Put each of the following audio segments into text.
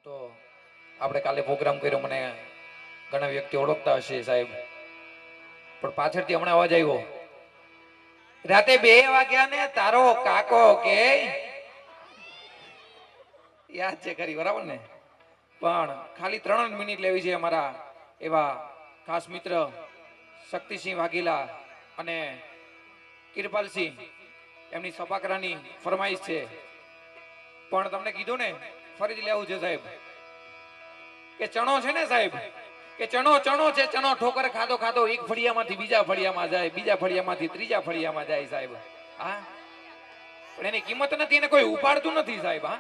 તો આપણે કાલે પ્રોગ્રામ કર્યો, મને ઘણા વ્યક્તિ ઓળખતા હશે સાહેબ, પણ પાછળથી હમણાં અવાજ આવ્યો, રાતે 2 વાગ્યા ને તારો કાકો કે યાદ છે ખરી, બરાબર ને? પણ ખાલી 3 મિનિટ લેવી છે અમારા એવા ખાસ મિત્ર શક્તિસિંહ વાઘેલા અને કિરપાલસિંહ, એમની સભાકરાની ફરમાઈશ છે. પણ તમને કીધું ને ફરીથી લેવું છે સાહેબ, કે ચણો છે ને સાહેબ, કે ચણો છે, ચણો ઠોકર ખાધો ખાધો એક ફળિયામાંથી બીજા ફળિયામાં જાય, બીજા ફળિયામાંથી ત્રીજા ફળિયામાં જાય સાહેબ. હા, પણ એની કિંમત નથી, એને કોઈ ઉપાડતું નથી સાહેબ. હા,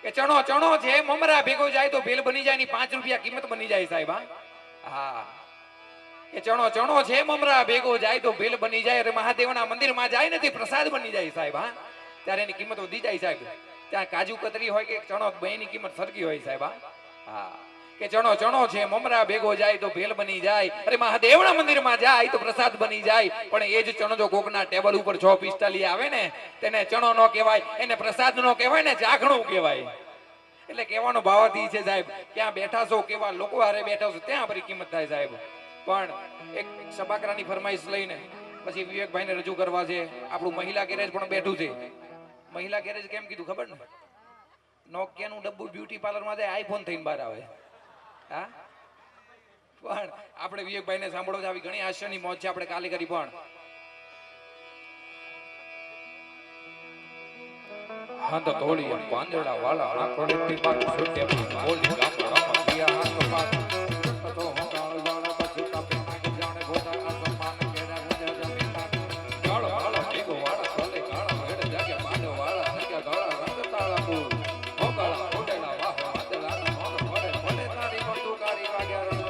કે ચણો છે, મમરા ભેગો જાય તો ભેલ બની જાય, ની 5 રૂપિયા કિંમત બની જાય સાહેબ. હા, કે ચણો છે, મમરા ભેગો જાય તો ભેલ બની જાય, અરે મહાદેવના મંદિરમાં જાય ને તે પ્રસાદ બની જાય સાહેબ. હા, ત્યારે એની કિંમત વધી જાય સાહેબ. ત્યાં કાજુ કતરી હોય કે ચણો, બેની કિંમત સરખી હોય સાહેબ. હા, કે ચણો છે, મમરા ભેગો જાય તો ભેલ બની જાય, અરે મહાદેવના મંદિરમાં જાય તો પ્રસાદ બની જાય. પણ એ જ ચણો જો કોકના ટેબલ ઉપર 6:45 આવે ને, તેને ચણો ન કહેવાય, એને પ્રસાદ ન કહેવાય ને, ચાખણું કહેવાય. એટલે કહેવાનો ભાવાર્થ છે સાહેબ, ક્યાં બેઠા છો, કેવા લોકો હારે બેઠા છો, ત્યાં આપણી કિંમત થાય સાહેબ. પણ એક સભાકરાની ફરમાઈશ લઈને પછી વિવેકભાઈને રજૂ કરવા છે. આપણું મહિલા ગેરેજ પણ બેઠું છે. મહિલા ગેરેજ કેમ કીધું ખબર ને? નોકિયાનું ડબ્બુ બ્યુટી પાર્લરમાં જાય, આઈફોન થઈને બહાર આવે. હા, પણ આપણે વિવેકભાઈને સાંભળો છો, આવી ઘણી હાસ્યની મોજ છે, આપણે કાલે કરી. પણ હા તો તોડી પાંદડા વાળા આંખોડેથી પાક છૂટે બોલી ગામડામાં ગયા હાથ પાક તો હું કાળ વાળા બચુ કાપે નાગ જાણે ગોતા આસમાન કેડા ગુજા જમીન કાળ વાળા ભેગો વાળા સોલે કાળા વેડ જાગે માંડો વાળા નક્યા ગાળા રંગ તાળા કુલ હોકાળા ઉડેલા વાહ વાદળા મોન પડે પડે તારી બંદૂકારી વાગ્યા રંગ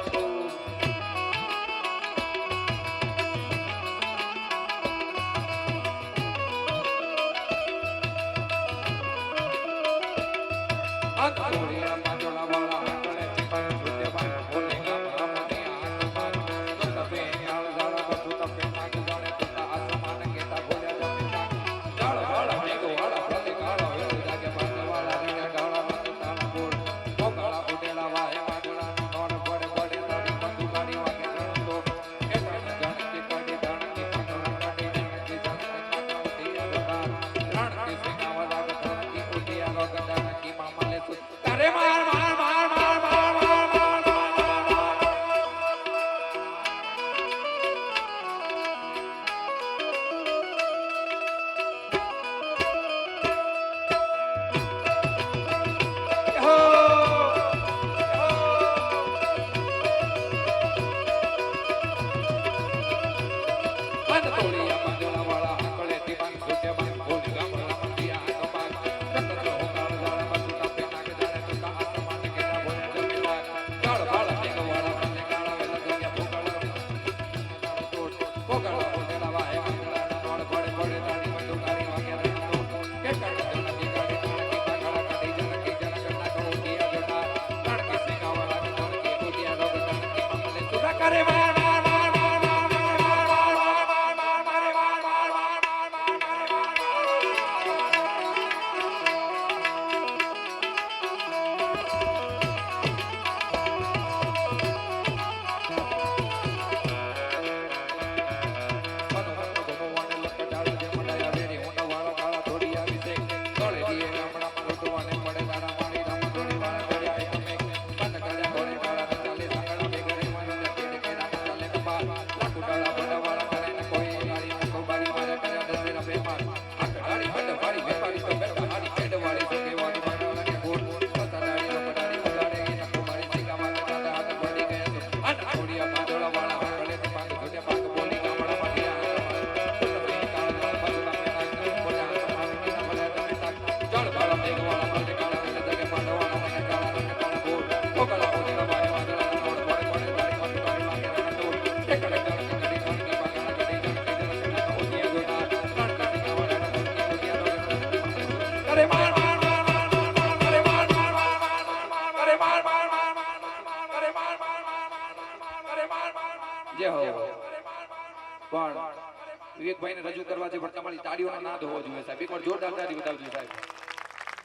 વિવેકભાઈને રજૂ કરવા છે, પણ તમારી તાળીઓનો નાદ હોવો જોઈએ સાહેબ. એકવાર જોરદાર તાળી બતાવજો સાહેબ.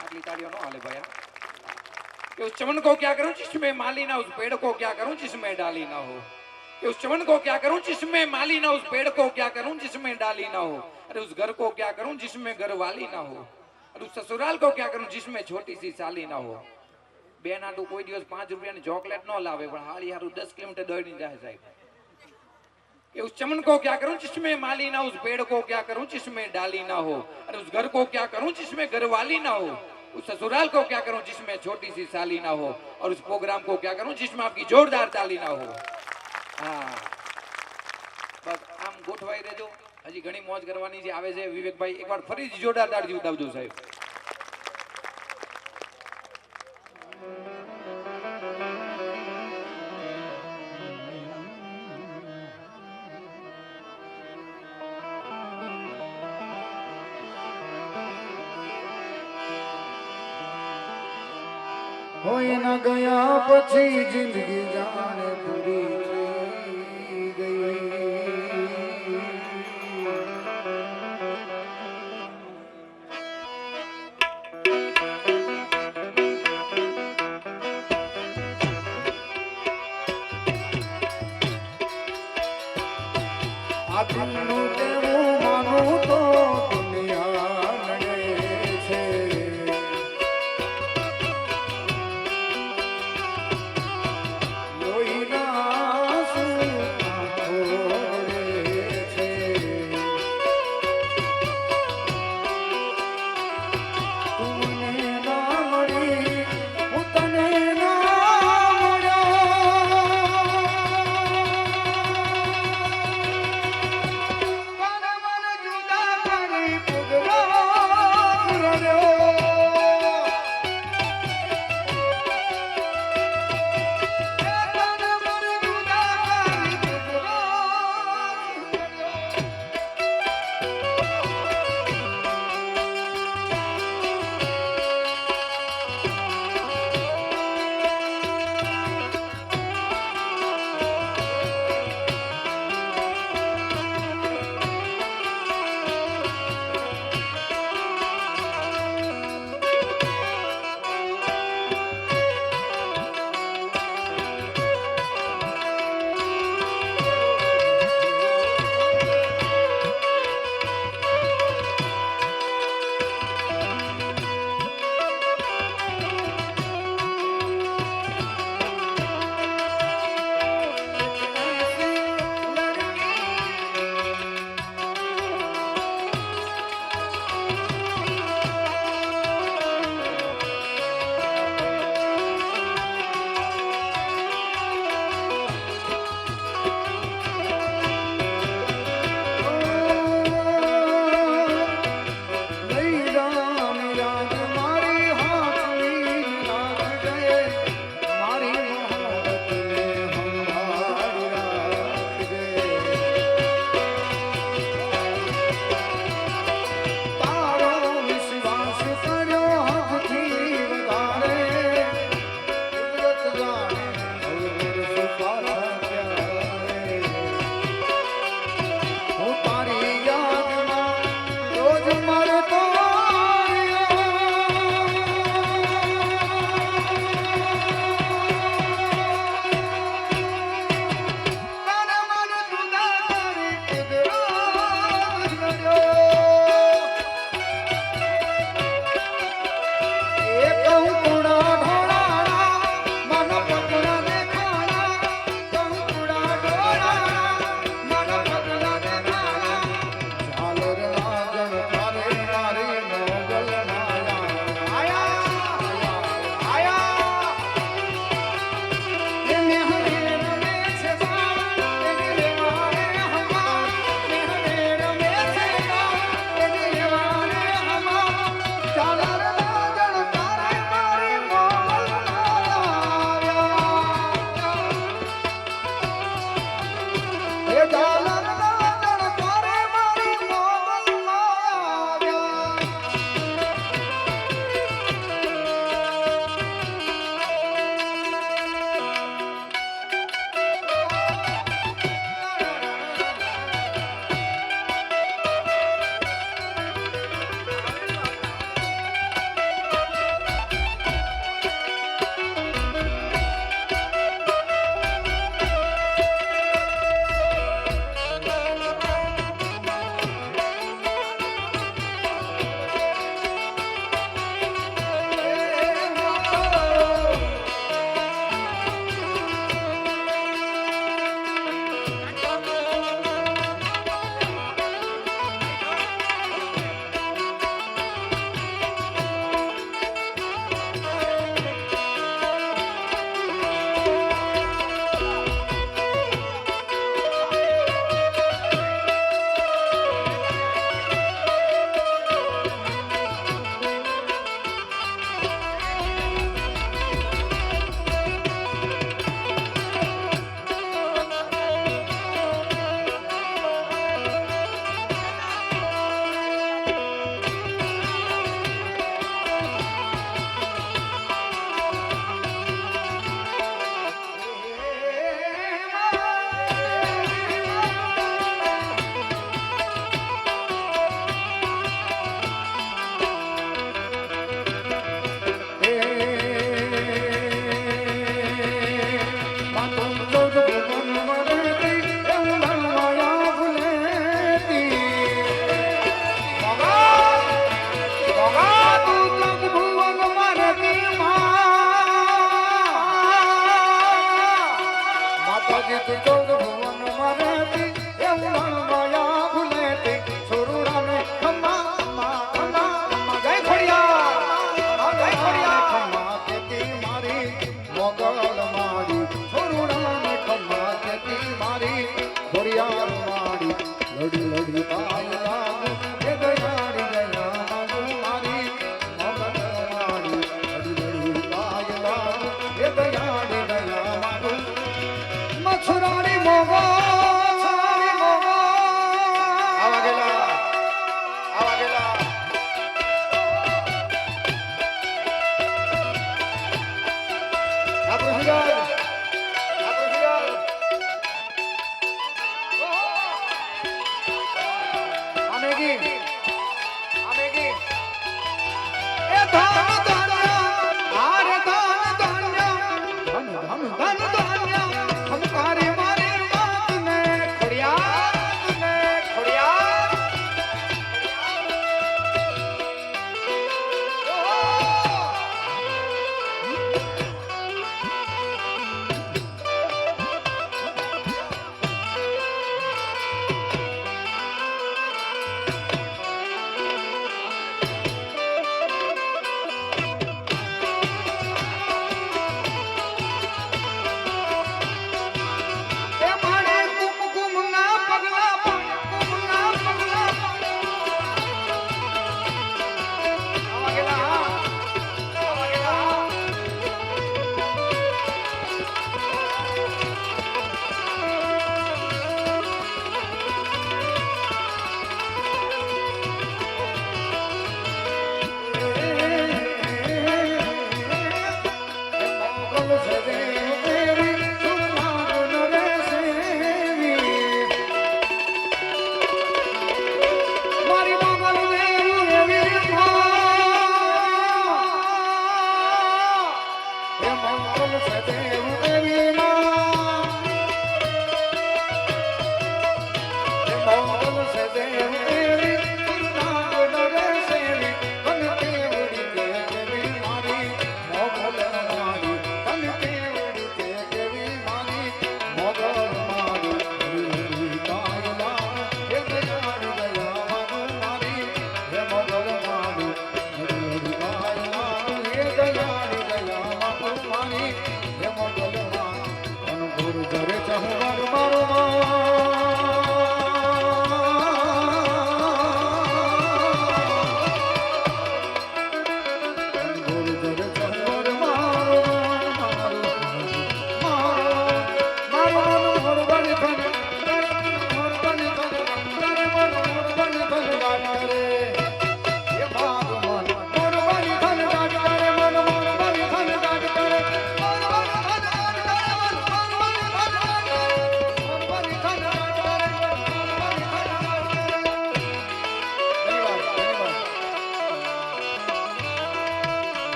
આટલી તાળીઓ ન હાલે ભાઈ. कि उस चमन को क्या करूं जिसमें माली ना, उस पेड़ को क्या करूं जिसमें डाली ना हो। कि उस चमन को क्या करूं जिसमें माली ना, उस पेड़ को क्या करूं जिसमें डाली ना हो। अरे उस घर को क्या करूं जिसमें घर वाली ना हो। अरे उस ससुराल को क्या करूं जिसमें छोटी सी साली ना हो। बेन आटू कोई दिवस 5 રૂપિયાની ચોકલેટ ન લાવે પણ હાળી હારું 10 કિલોમીટર દોડીને જાય સાહેબ। कि उस चमन को क्या करूं जिसमें माली ना, उस पेड़ को क्या करूं जिसमें डाली ना हो। अरे उस घर को क्या करूं जिसमें घर वाली ना हो। उस ससुराल को क्या करूं जिसमें छोटी सी साली ना हो। और उस प्रोग्राम को क्या करूं जिसमें आपकी जोरदार ताली ना हो। हाँ बस आम गोठवाई રહેજો। હજી ઘણી મોજ કરવાની છે। આવે છે વિવેકભાઈ, એકવાર ફરીથી જોરદાર તાળી ઉડાવજો સાહેબ। હોય ના ગયા પછી જિંદગી જાણે પૂરી થઈ ગઈ। આ દિલનું કેવું માનું તો દુનિયા નડે છે। લોહીના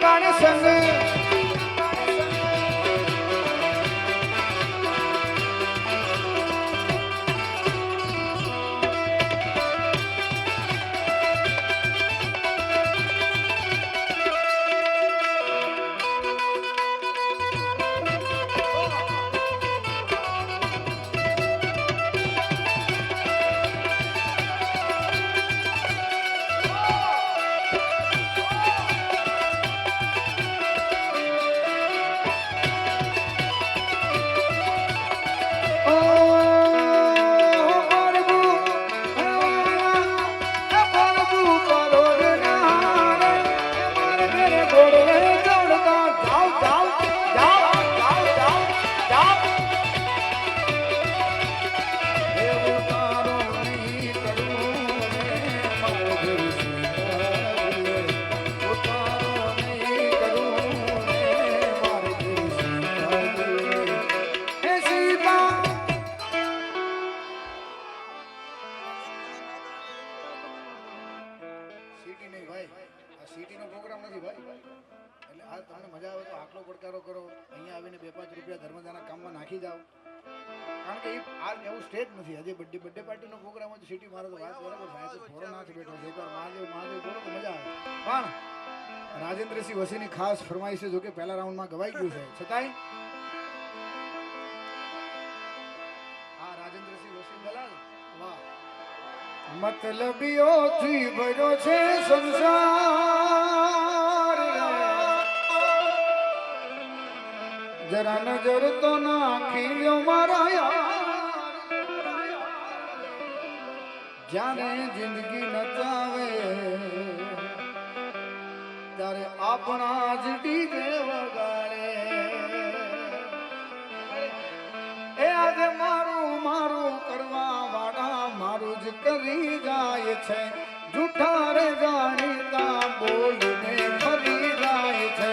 કાણે સંગ સિટી નહીં ભાઈ, આ સિટીનો પ્રોગ્રામ નથી ભાઈ. એટલે આ તમને મજા આવે તો આટલો પડકારો કરો, અહીંયા આવીને 2-5 રૂપિયા ધર્મદાના કામમાં નાખી જાઓ. કારણ કે આ એવું સ્ટેજ નથી. આજે બર્થડે પાર્ટીનો પ્રોગ્રામ હોય તો સિટી મારો તો વાત બરાબર થાય તો થોડો નાથ બેઠો છે. એકવાર મહાદેવ મહાદેવ બોલો તો મજા આવે. પણ રાજેન્દ્રસિંહ વસીની ખાસ ફરમાઈશ છે, જો કે પહેલા રાઉન્ડમાં ગવાઈ ગયું છે, છતાંય આ રાજેન્દ્રસિંહ વસી ગલા વાહ. મતલબીઓથી ભર્યો છે સંસાર, જરા નજર તો નાખી લ્યો મારા યાર. જ્યારે જિંદગી નચાવે ત્યારે આપણા જ ડીજે વગાડે. એ આજે મારું મારું કરવા વાળા મારું જ કરી જાય છે, જૂઠા રે જાણીતા બોલીને ફરી જાય છે.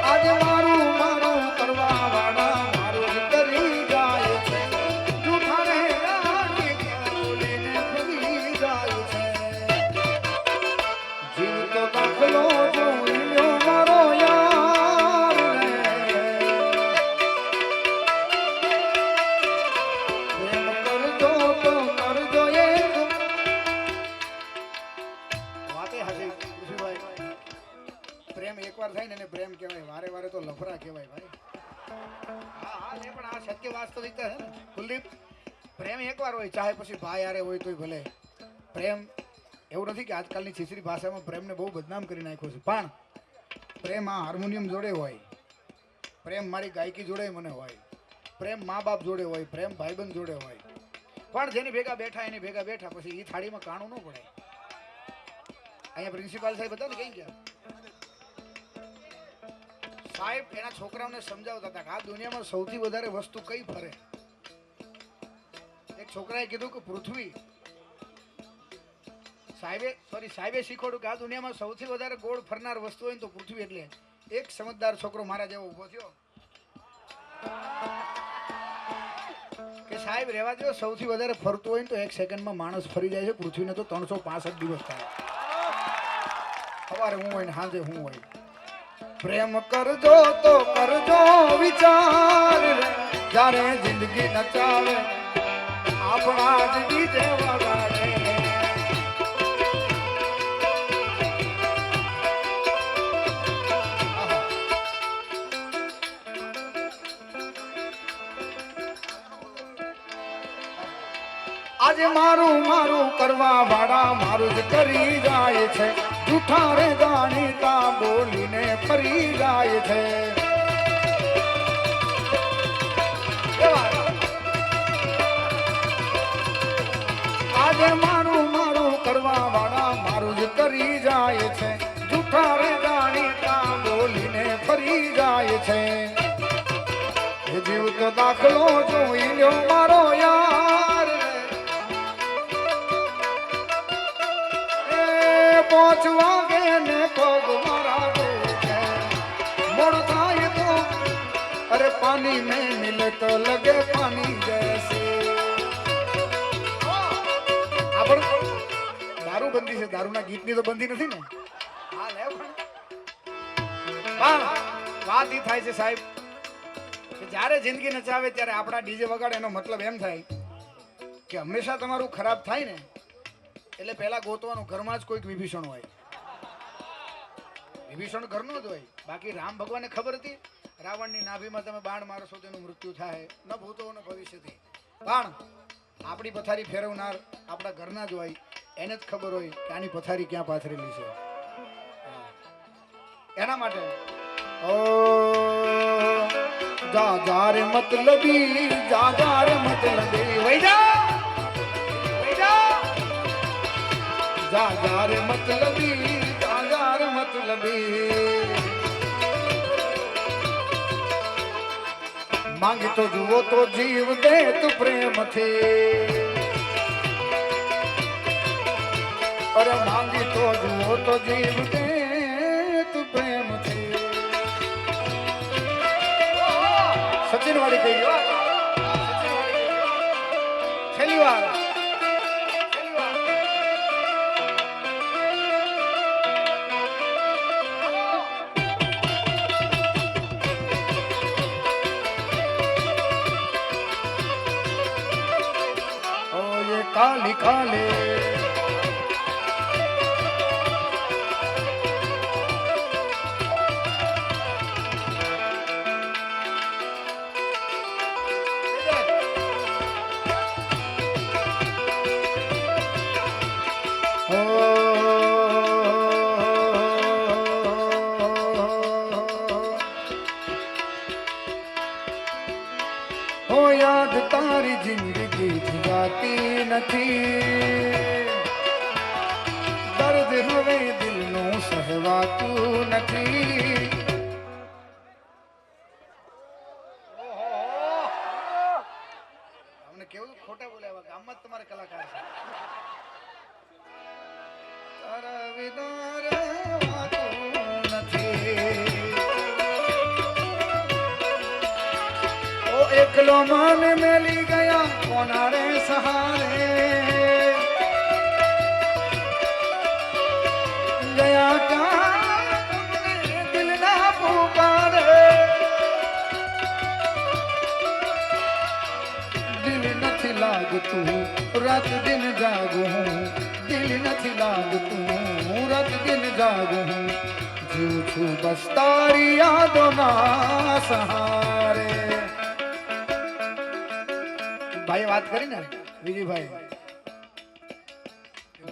આજે મારું મારું કરવા વાળા મારું જ કરી જાય છે, જૂઠા રે જાણીતા બોલીને ફરી જાય છે. જીવ તો દાખલો જોઈ લ્યો મારો યાર રે, પ્રેમ કરજો તો કરજો એક. વાતે હાચી ઋષિભાઈ, પ્રેમ એકવાર થાય ને એને પ્રેમ કહેવાય, વારે વારે તો લફરા કહેવાય ભાઈ. હા હા એ પણ આ સત્ય વાસ્તવિકતા છે ને કુલદીપ. પ્રેમ એકવાર હોય, ચાહે પછી ભાઈ હારે હોય તોય ભલે. પ્રેમ એવું નથી કે આજકાલની છીછરી ભાષામાં પ્રેમને બહુ બદનામ કરી નાખ્યો છે, પણ પ્રેમ આ હાર્મોનિયમ જોડે હોય, પ્રેમ મારી ગાયકી જોડે મને હોય, પ્રેમ મા બાપ જોડે હોય, પ્રેમ ભાઈબંધ જોડે હોય. પણ જેની ભેગા બેઠા એની ભેગા બેઠા, પછી એ થાળીમાં કાણું ન પડે. અહીંયા પ્રિન્સિપાલ સાહેબ હતા ને, કઈ ગયા સાહેબ એના છોકરાઓને સમજાવતા હતા કે આ દુનિયામાં સૌથી વધારે વસ્તુ કઈ ફરે. એક છોકરાએ કીધું કે પૃથ્વી. સાહેબે શીખવાડ્યું કે આ દુનિયામાં સૌથી વધારે ગોળ ફરનાર વસ્તુ હોય તો પૃથ્વી. એટલે એક સમજદાર છોકરો મારા જેવો ઉભો થયો કે સાહેબ રહેવા દો, સૌથી વધારે ફરતું હોય તો 1 સેકન્ડમાં માણસ ફરી જાય છે, પૃથ્વીને તો 365 દિવસ થાય. સવારે હું હોય ને સાંજે હું હોય. પ્રેમ કરજો તો કરજો વિચાર રે, જ્યારે જિંદગી નચાવે આપણા જ ડીજે વગાડે. આજે મારું મારું કરવા વાળા મારું જ કરી જાય છે, જૂઠા રે જાણીતા બોલીને ફરી જાય છે. આજે મારું મારું કરવા વાળા મારું જ કરી જાય છે, જૂઠા રે જાણીતા બોલીને ફરી જાય છે. જીવ તો દાખલો જોઈ લ્યો મારો યાર, પહોંચવા ગે ને પગ મારા દુખે, મોડ થાય તો અરે પાણી में मिले तो लगे पानी जैसे. આ પણ દારૂ બંધી છે, દારૂના ગીતની તો બંધી નથી ને. હા લે પણ વાત ઈ થાય છે સાહેબ કે જ્યારે જિંદગી નચાવે ત્યારે આપણા ડીજે વગાડે એનો મતલબ એમ થાય કે હંમેશા તમારું ખરાબ થાય ને એટલે પહેલા ગોતવાનું ઘરમાં જ કોઈક વિભીષણ હોય. વિભીષણ ઘરનો જ હોય. બાકી રામ ભગવાનને ખબર હતી રાવણની નાભીમાં તમે બાણ મારશો તો એનું મૃત્યુ થાય, ન ભૂતો ન ભવિષ્યથી. પણ આપણી પથારી ફેરવનાર આપણા ઘરના જ હોય, એને જ ખબર હોય કે આની પથારી ક્યાં પાથરેલી છે. એના માટે ઓ જા જા રે મતલબી, જા જા રે મતલબી, વઈ જા જા જા રે મતલબી, જા જા રે મતલબી. માંગી તો જુઓ તો જીવ દે તું પ્રેમથી, અરે માંગી તો જુઓ તો જીવ દે તું પ્રેમથી. સચિન વાળી કહી ગયો, છેલ્લી વાર. काली काले हो याद तारी जिंदगी जाती નથી, દર્દ હવે દિલનું સહેવાતું નથી. અમને કેવું ખોટા બોલ્યા, ગામમાં તમારે કલાકાર છે. તારા વિના રહેવાતું નથી, ઓ એકલો માને મેલી ગયા કોના રે સહારે, ગયા ક્યાં દિલ ના પુકારે. દિલ નથી લાગતું રાત દિન જાગું હું, દિલ નથી લાગતું રાત દિન જાગું હું. જીવ છું બસ તારી યાદોના સહારે. ભાઈ વાત કરી ને વિજયભાઈ,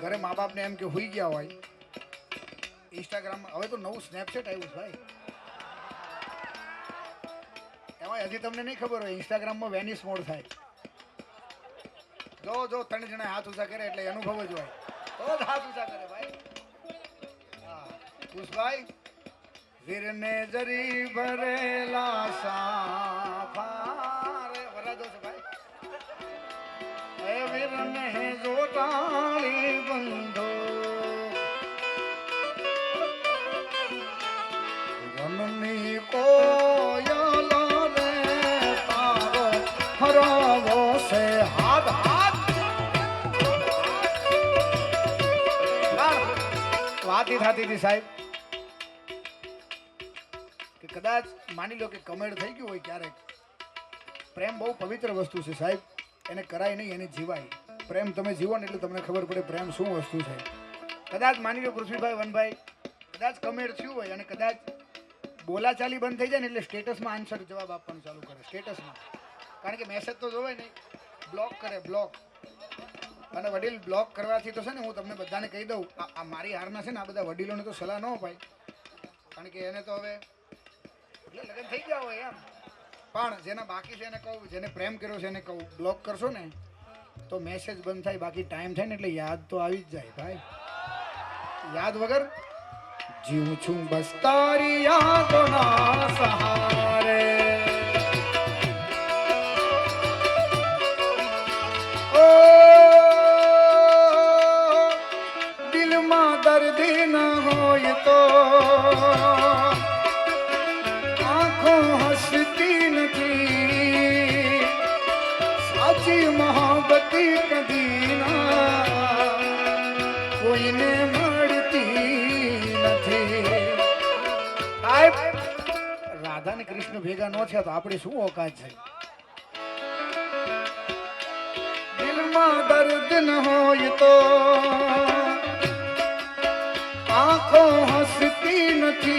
ઘરે મા બાપ ને એમ કે હુઈ ગયા હોય, ઇન્સ્ટાગ્રામમાં હવે તો નવું સ્નેપચેટ આવ્યું છે ભાઈ, એમાં હજી તમને નહીં ખબર હોય ઇન્સ્ટાગ્રામમાં વેનિશ મોડ થાય. જો જો 3 જણા હાથ ઊંચા કરે એટલે અનુભવ જ હોય તો જ હાથ ઊંચા કરે ભાઈ. હા ખુશભાઈ વીરને જરી ભરેલા સાફારે વરાજો છે ભાઈ. વીરને જોટાળી બંધો વનની કોયલ રે તારો હરાવો છે હાથ હાથ. વાત ઈ થતી હતી સાહેબ કે કદાચ માની લો કે કમેડ થઈ ગયું હોય ક્યારેક. પ્રેમ બહુ પવિત્ર વસ્તુ છે સાહેબ, એને કરાય નહીં એને જીવાય. પ્રેમ તમે જીવો ને એટલે તમને ખબર પડે પ્રેમ શું વસ્તુ છે. કદાચ માની લો પૃથ્વીભાઈ વનભાઈ કદાચ કમેડ થયું હોય અને કદાચ બોલાચાલી બંધ થઈ જાય ને એટલે સ્ટેટસમાં આન્સર જવાબ આપવાનું ચાલુ કરે સ્ટેટસમાં, કારણ કે મેસેજ તો જોવે નહીં, બ્લોક કરે બ્લોક. અને વડીલ બ્લોક કરવાથી તો છે ને હું તમને બધાને કહી દઉં, આ મારી હારના છે ને આ બધા વડીલોને તો સલાહ ન અપાય, કારણ કે એને તો હવે એટલે લગ્ન થઈ ગયા હોય એમ. પણ જેના બાકી છે એને કહું, જેને પ્રેમ કર્યો છે એને કહું, બ્લોક કરશો ને તો મેસેજ બંધ થાય, બાકી ટાઈમ થાય ને એટલે યાદ તો આવી જ જાય ભાઈ. યાદ વગર જીવું છું બસ તારી યાદોના સહારે. ઓ દિલમાં દર્દ ન હોય તો આંખો હસતી નથી, સાચી મોહબ્બતી કદી ના રાધા ને કૃષ્ણ ભેગા ન થયા તો આપણી શું ઓકાત છે? દિલમાં દર્દ ન હોય તો આંખો હસતી નથી,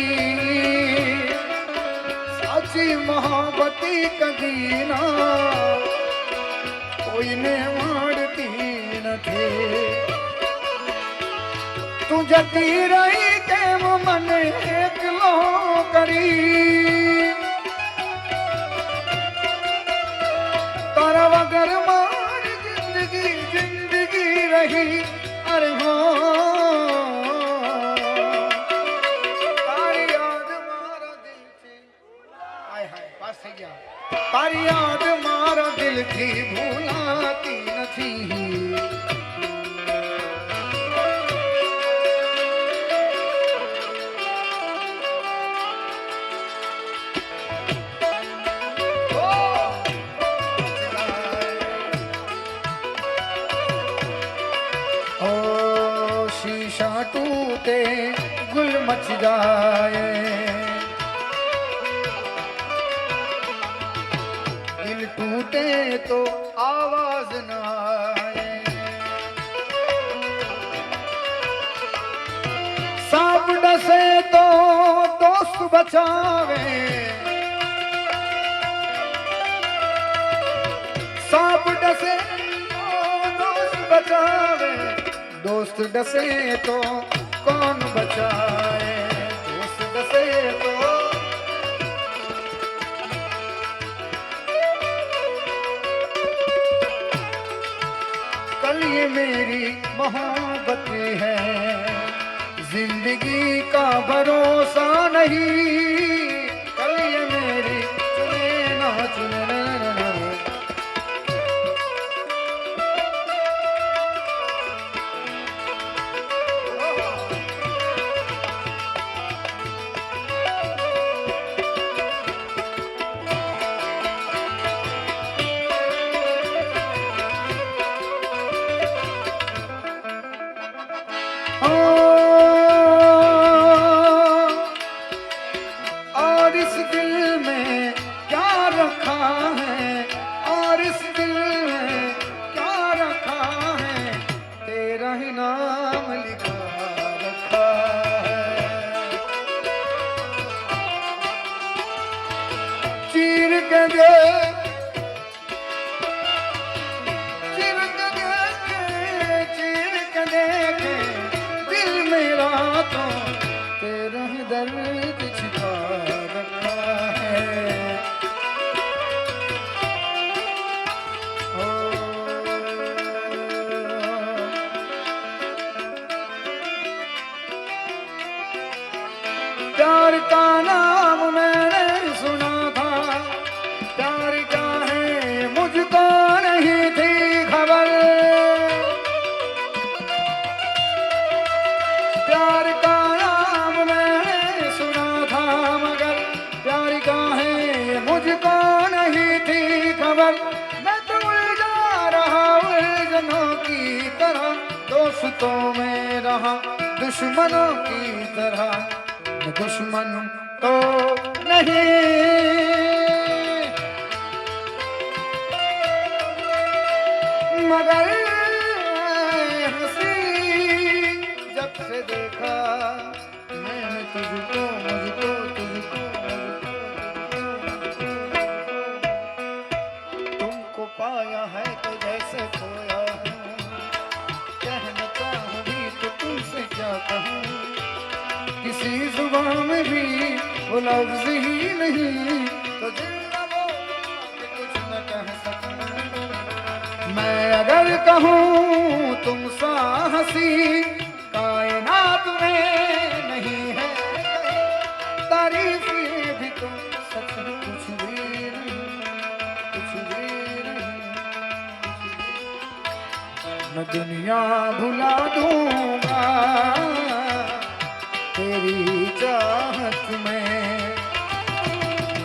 સાચી મોહબ્બતી કદી ના કોઈને મળતી નથી. તું જતી રહી કેમ મને એકલો કરી, તારા વગર મારી જિંદગી જિંદગી રહી. અરે હો તારી યાદ મારા દિલથી, હાય હાય પાસ થઈ ગયા. તારી યાદ મારા દિલથી ભૂલાતી નથી. शीशा टूटे गुल मच जाए, दिल टूटे तो आवाज न आए. सांप डसे तो दोस्त बचावे, सांप डसे तो दोस्त बचावे. दोस्त डसे तो कौन बचाए, दोस्त डसे तो. कल ये मेरी मोहब्बत है, जिंदगी का भरोसा नहीं. कल ये मेरी चुने ना चुने ना ना ना. और इस दिल में क्या रखा है, और इस दिल में क्या रखा है, तेरा ही नाम लिखा रखा है. चीर के देख, चीर के देखे, चीर के देखे दिल मेरा तो तेरा ही दर्द छिपा रखा है. ओ प्यार का नाम मैंने सुना था, प्यार क्या है मुझको नहीं थी खबर. प्यार का नाम मैंने सुना था, मगर प्यार का है मुझको नहीं थी खबर. मैं तो उलझा रहा उलझनों की तरह, दोस्तों में रहा दुश्मनों की तरह. मैं दुश्मन तो नहीं, मगर हंसी जब से देखा मैंने तुझको मुझको तुझको तुमको पाया है तो जैसे खोया हूँ. कहना चाहूँ भी तो तुमसे क्या कहूँ, किसी जुबान में भी वो लफ्ज ही नहीं, तो दिल न बोला कि कुछ न कह सकूं. मैं अगर कहूँ तुम सा हंसी कायनात में नहीं है, तारीफ ये भी तो सच है. कुछ भी नहीं, कुछ भी नहीं, कुछ भी. मैं दुनिया भुला दूंगा तेरी चाहत में,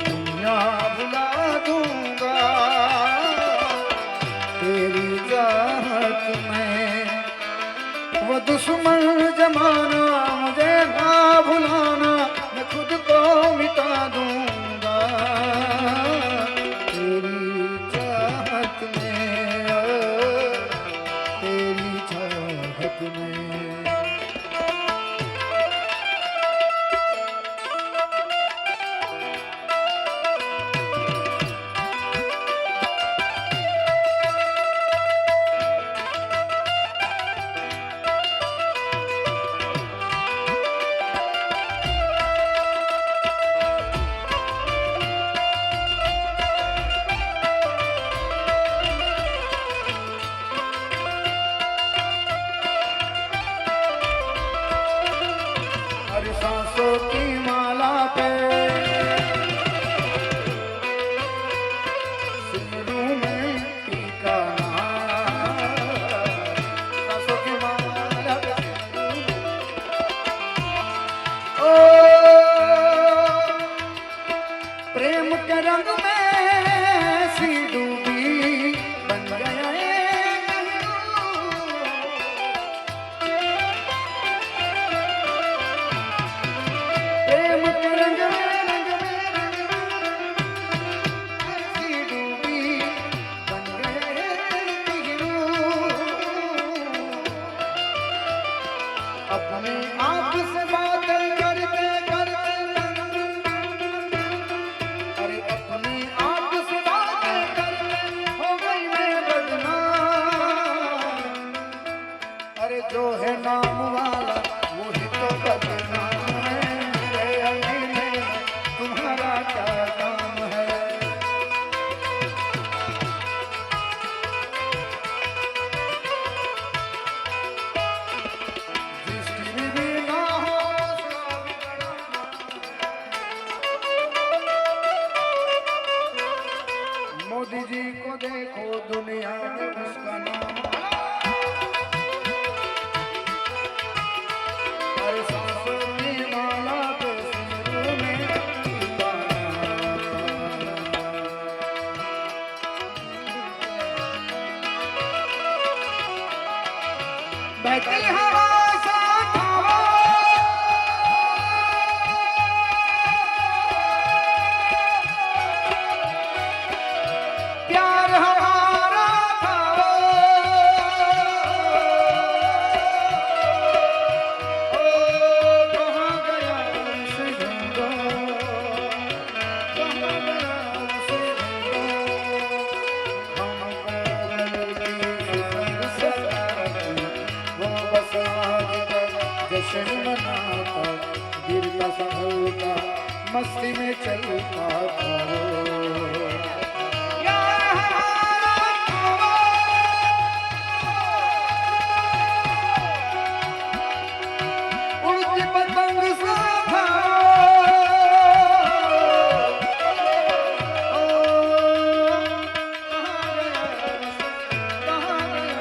दुनिया भुला दूंगा तेरी चाहत में. वो दुश्मन जमाना मुझे ना भुलाना, मैं खुद को मिटा दूंगा. अरे सांसों की माला पे सिमरू में टीका नाम, सांसों की माला पे ओ प्रेम के रंग में सी डूबी बन गया प्रेम के रंग में सी डूबी बन गया अपने आप से बात करते करते अरे अपने आप से बात करते हो गई मैं बदनाम अरे जो है नाम वाला वो ही तो बदनाम है मेरे अंगने में तुम्हारा क्या काम है जिसकी भी ना हो उसका मोदी जी को देखो दुनिया में उसका नाम अरे सांसों की माला पे सिमरू में टीका नाम। बहती हवा साथ आओ प्यार हमारा था ओ कहाँ गया उसे ढूंढो कहाँ गया उसे ढूंढो हमको गलती से वो बस आज तक जश्न मनाता गिरता संभलता मस्ती में चलता था उड़ती पतंग सा था ओ कहाँ गया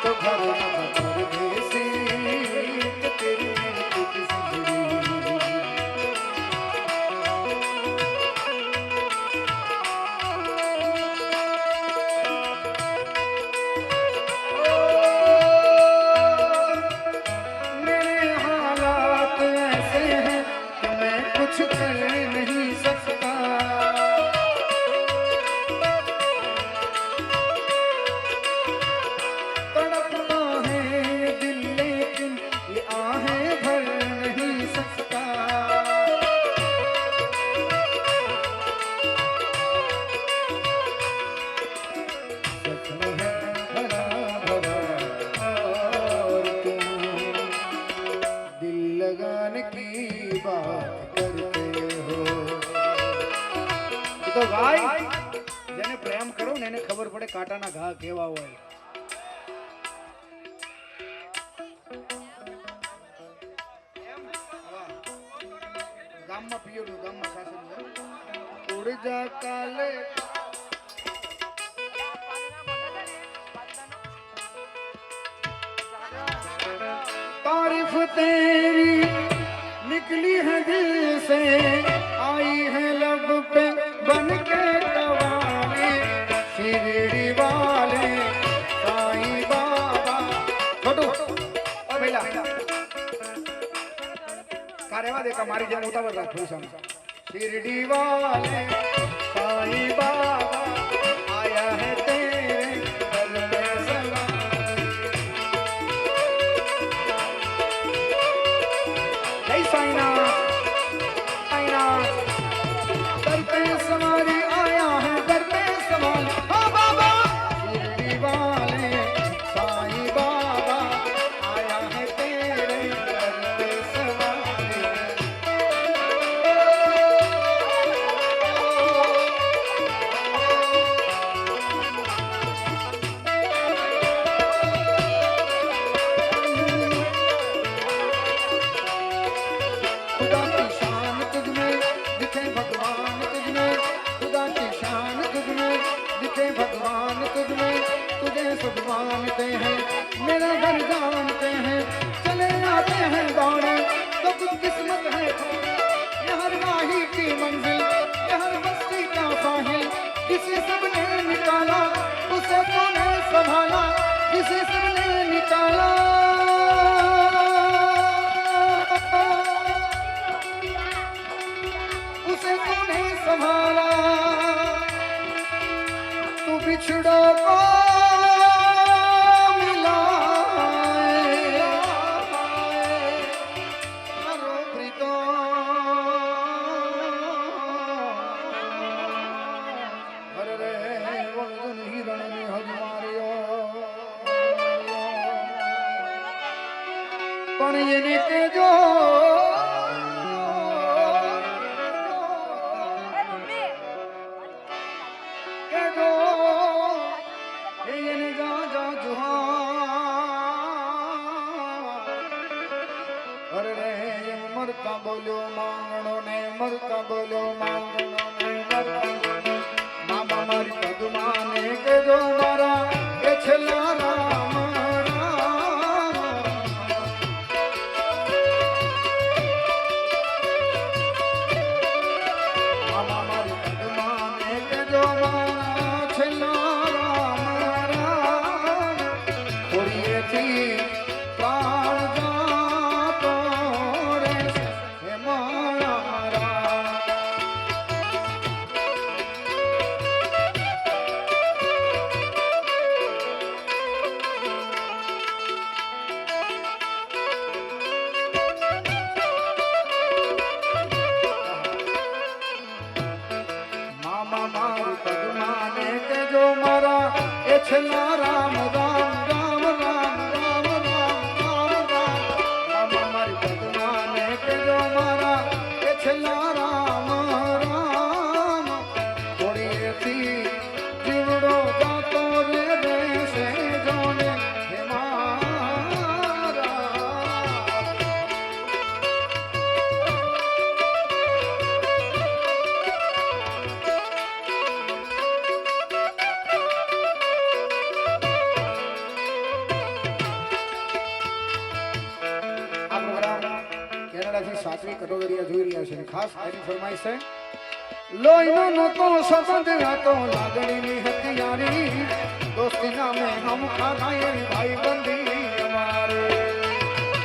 तो घर परदेसी तो तेरी मेरी किसी जुड़ी मेरे हालात ऐसे हैं कि मैं कुछ कर नहीं सकता तड़पता है ये दिल लेकिन ये आहें भर नहीं सकता सच में है भरा भरा और तुम दिल लगाने की बात करते हो तो भाई જેને પ્રેમ કરો ને એને ખબર પડે કાંટાના ઘા કેવા હોય ગામમાં પિયોડું ગામમાં સાસુ ઉડ જા કાલે तारीफ तेरी निकली है दिल से आई है लब पे बन के कवाले शिरडी वाले साईं बाबा छोटू ओ भैया कारेवा देखा मारी जेम उतावળ રાખ થોડી સામે शिरडी वाले साईं बाबा आया लिखे भगवान तुझमें, तुझे सब मानते हैं, मेरा घर जानते हैं, चले आते हैं दौड़े तो कुछ किस्मत है ये हर राही की मंजिल, ये हर बस्ती का साहिल, किसी सबने निकाला उसे तूने संभाला, किसी सबने निकाला उसे तूने संभाला। तू बिछड़ो को मिलाए, मारो प्रीतो अरे रे वर्जन हिरण ने हज मारियो, पण એને કેજો मरता बोलो मांगणो ने, मरता बोलो मांगणो ने, मरता मामा मारी पदुमाने के जो मारा ए छला राम राम। मामा मारी पदुमाने के जो मारा छला राम राम। थोड़ी थी प्राण जातो रे हे मारा राम। मामा मारी पदुमाने के जो मारा ए छला राम राम राम राम राम राम राम राम। मामा मारी पदुमाने के जो मारा ए छला राम राम। थोड़ी थी जीवड़ो जातो रे रे से जोने हे मारा। આ પ્રોગ્રામ કેનેડાથી સાત્વિક કટોદરિયા જોઈ રહ્યા છે અને ખાસ આની ફરમાઈશ છે લોહીનો નહોતો સંબંધ હતો લાગણીની હથિયારી દોસ્તી નામે હમ ખાધા એવી ભાઈ બંધી અમારે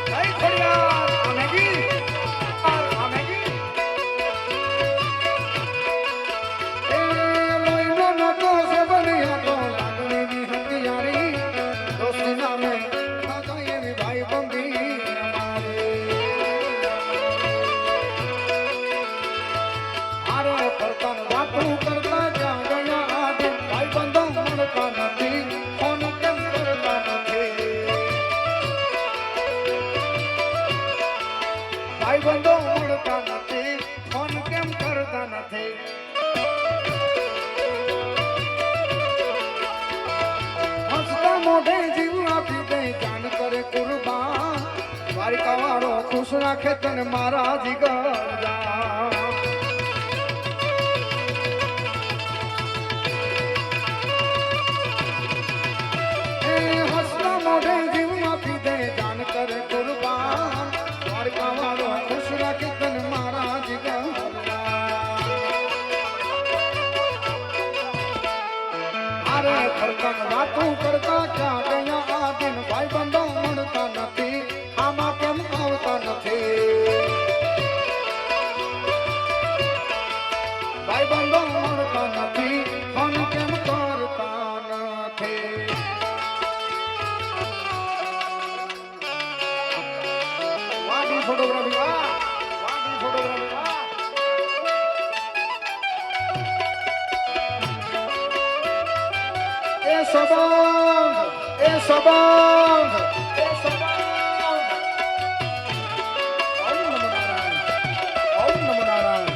ભાઈ ખોડિયાર આમેગી આમેગી એ લોહીનો નહોતો સંબંધ હતો લાગણીની હથિયારી દોસ્તી નામે ખાધા એવી ભાઈ બંધી અમારે આરે કરતા ને વાતું કરતા જ્યાં ગયા આજે ભાઈ બંધો મળતા નથી ફોન કેમ કરતા નથી ભાઈ બંધો મળતા નથી ફોન કેમ કરતા નથી હસતા મોઢે જીવ આપી દે જાન કરે કુરબાન દ્વારિકા વાળો ખુશ રાખે તને મારા જીગર જા હસતા મોઢે જીવ આપી દે જાન કરે કુરબાન દ્વારકા વાળો ખુશ રાખે તને મારા જીગર અરે કરતા વાતું કરતા ક્યાં ગયા આ દિન ભાઈ બંધો મળતા નથી આમાં કેમ આવતા નથી ભાઈ બંધો મળતા નથી ફોન કેમ કરતા નથી વાડી ફોટોગ્રાફી વાહ વાડી ફોટોગ્રાફી વાહ એ સંબંધ એ સંબંધ એ સંબંધ ઓમ નમો નારાયણ ઓમ નમો નારાયણ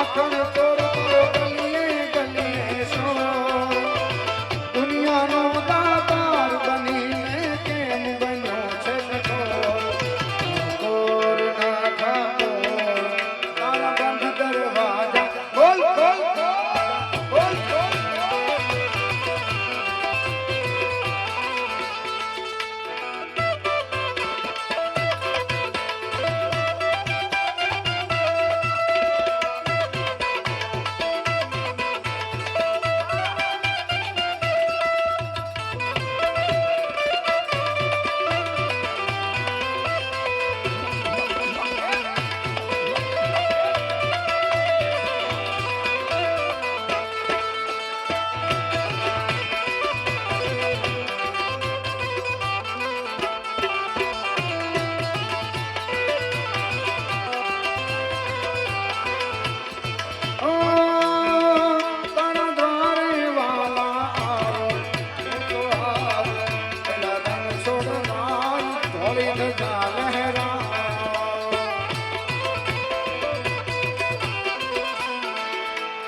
માખણ ચોર કરો ગલીએ ગલીએ સો દુનિયાનો દાતાર બનીને કેમ બન્યો છે કઠોર ઠાકોર ના ઠાકોર તારા બંધ દરવાજા બોલ બોલ બોલ બોલ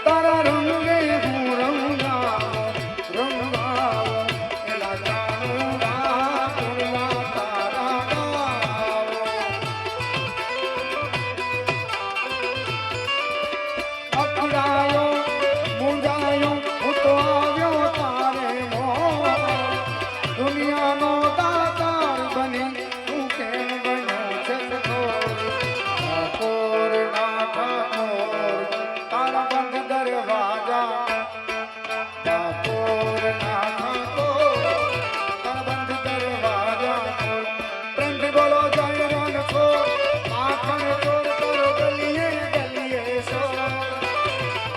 તારા રંગે હું રંગાવો રંગાવો એલા જાનુડા પુરલા તારા ગાવો અકળાયો મૂંઝાયો હું તો આવ્યો તારે મોં દુનિયાનો દાતાર બની તું કેમ બન્યો છે કઠોર ઠાકોર ના ઠાકોર તારા બંધ દરવાજા ઠાકોર ના ઠાકોર તારા બંધ દરવાજા ખોલ પ્રેમથી બોલો જય રણછોડ માખણ ચોર કરો ગલીએ ગલીએ સો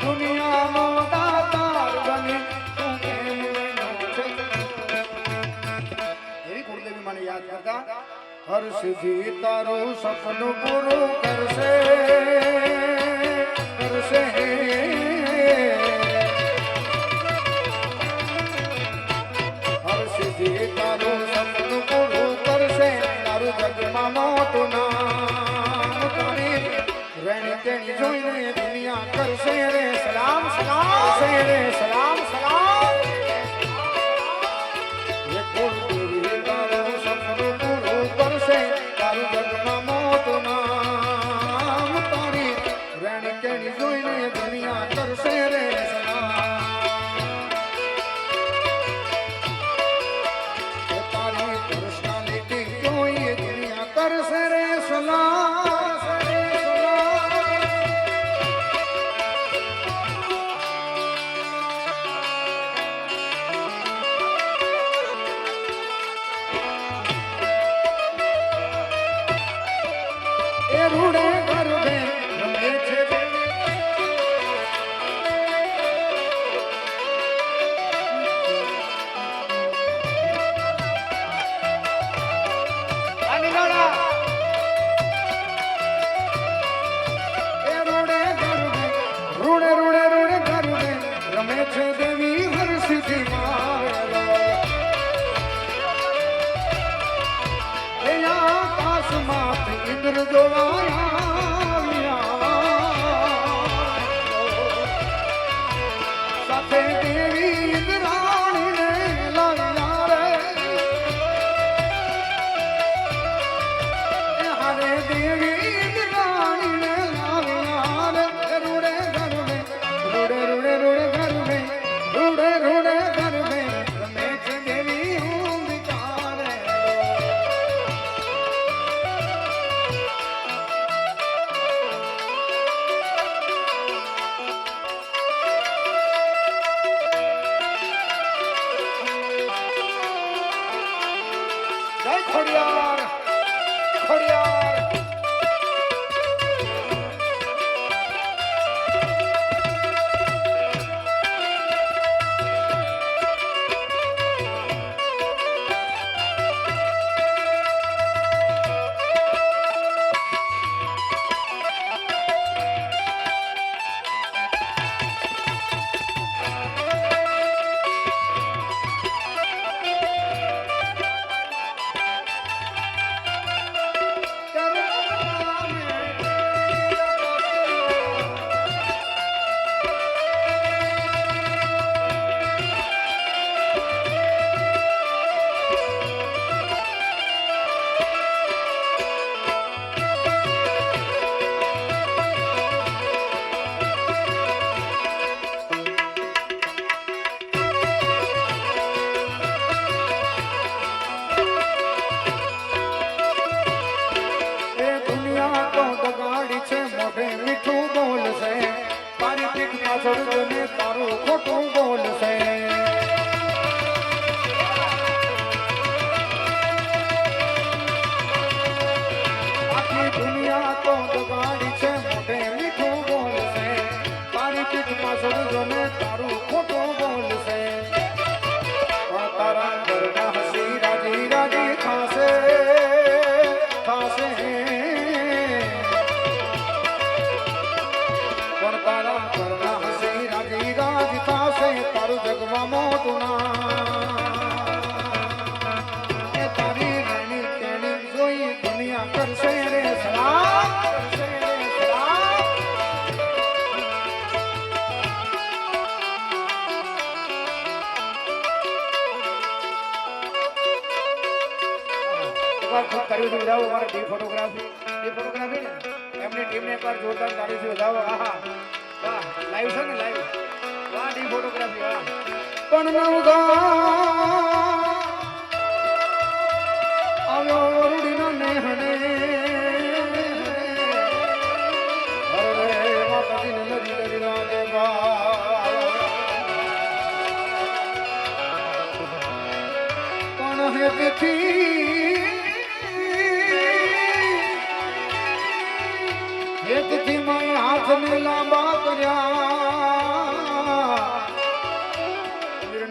દુનિયાનો દાતાર બની તું કેમ બન્યો છે એવી કુળદેવી મને યાદ કરતા હર સિદ્ધિ તારું સપનું પૂરું કરશે કરશે હર સિદ્ધિ તારું સપનું પૂરું કરશે તારું જગમાં મોટું નામ તારી રેણી તેણી જોઈને દુનિયા કરશે રે સલામ સલામ કરશે રે સલામ સલામ એ કુળદેવી તારું સપનું પૂરું કરશે તારું જગમાં મોટું નામ તારી રેણી તેણી જોઈને દુનિયા કરશે રે સલામ એ તારી પર્સનાલિટી જોઈ દુનિયા કરશે રે સલામ એ રૂડે ગરબે રમે છે એ રૂડે ગરબે રૂડે રૂડે રૂડે ગરબે રમે છે દેવી હરસિદ્ધિ એ આકાશમાંથી ઇન્દ્ર જોવાયા સાથે દેવી ઇન્દ્રાણીને લાવ્યા રે એ હારે દેવી ઇન્દ્રાણીને લાવ્યા રે રૂડે ગરબે રૂડે રૂડે રૂડે ગરબે રૂડે રૂડે ગરબે રમે છે દેવી અંબિકા રે જય ખોડિયાર ખોડિયાર એમની ટીમને એકવાર જોરદાર તાળીથી વધાવો. આહા વાહ, લાઈવ છે ને લાઈવ. વાહ ડી ફોટોગ્રાફી વાહ. પણ નવગા આવ્યો રૂડીનો નેહને અરે માતાજીને નદી કરી લાગે પણ હેતથી મેં હાથને લાંબા કર્યા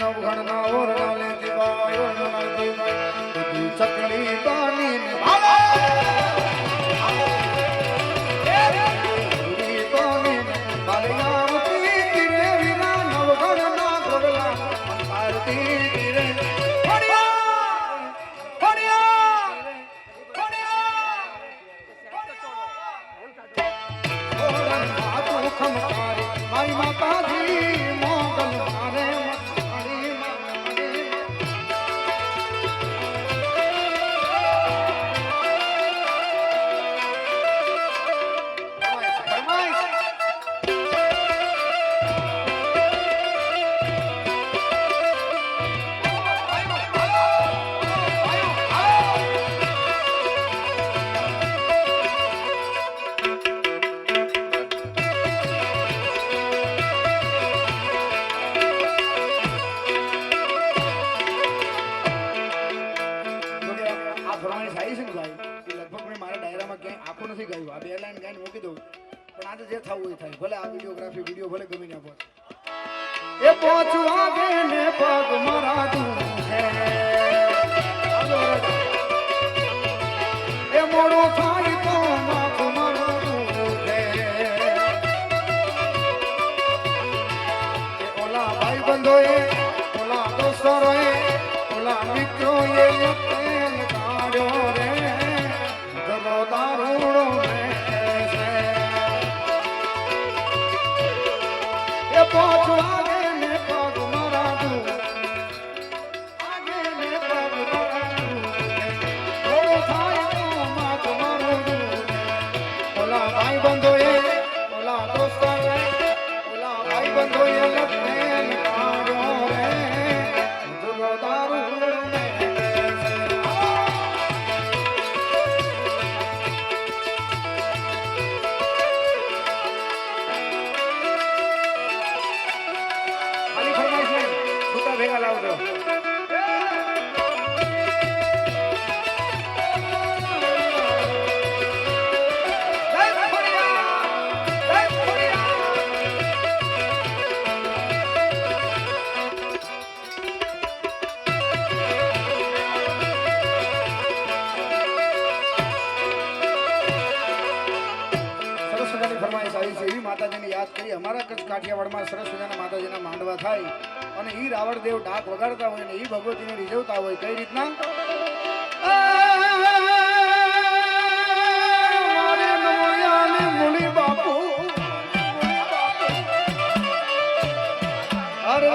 નવઘણના ઓરડા લેતી બાયો નરતી બાઈ ચકલી બાની ને મારી માતાજી મોગલ મારે મળી મારી નથી ગાયું. આ બે લાઈન ગાઈને મૂકી દઉં પણ આજે જે થવું એ થાય. ભલે આ વિડીયોગ્રાફી વિડીયો ભલે ગમી ના પહોંચે. એ પહોંચવા દે ને પગ મારા દુખે એ મોડો થાય તો માથું મારું દુખે એ ઓલા ભાઈ બંધોએ ઓલા દોસ્તરોએ ઓલા મિત્રોએ તેલ કાઢ્યો રે દારૂડો એ પહોંચવા દે ને પગ મારા દુઃખ આગે ને પગ મારા દુઃખ થોડો થાય તો માથ મારો દુઃખ ઓલા ભાઈ બંધોએ ઓલા દોસ્તોએ ઓલા ભાઈ બંધોએ લખેલ કાઢ્યો રે જુલો દારૂડો ભેગા લાવજો. ફરમાઈશ આવી છે એવી માતાજીને યાદ કરી અમારા કચ્છ કાઠિયાવાડમાં સરસ મજાના માતાજીના માંડવા થાય અને ઈ રાવણદેવ ડાક વગાડતા હોય ને ઈ ભગવતીને રીઝવતા હોય. કઈ રીતના મારે નમોયાને મુનિ બાપુ અરે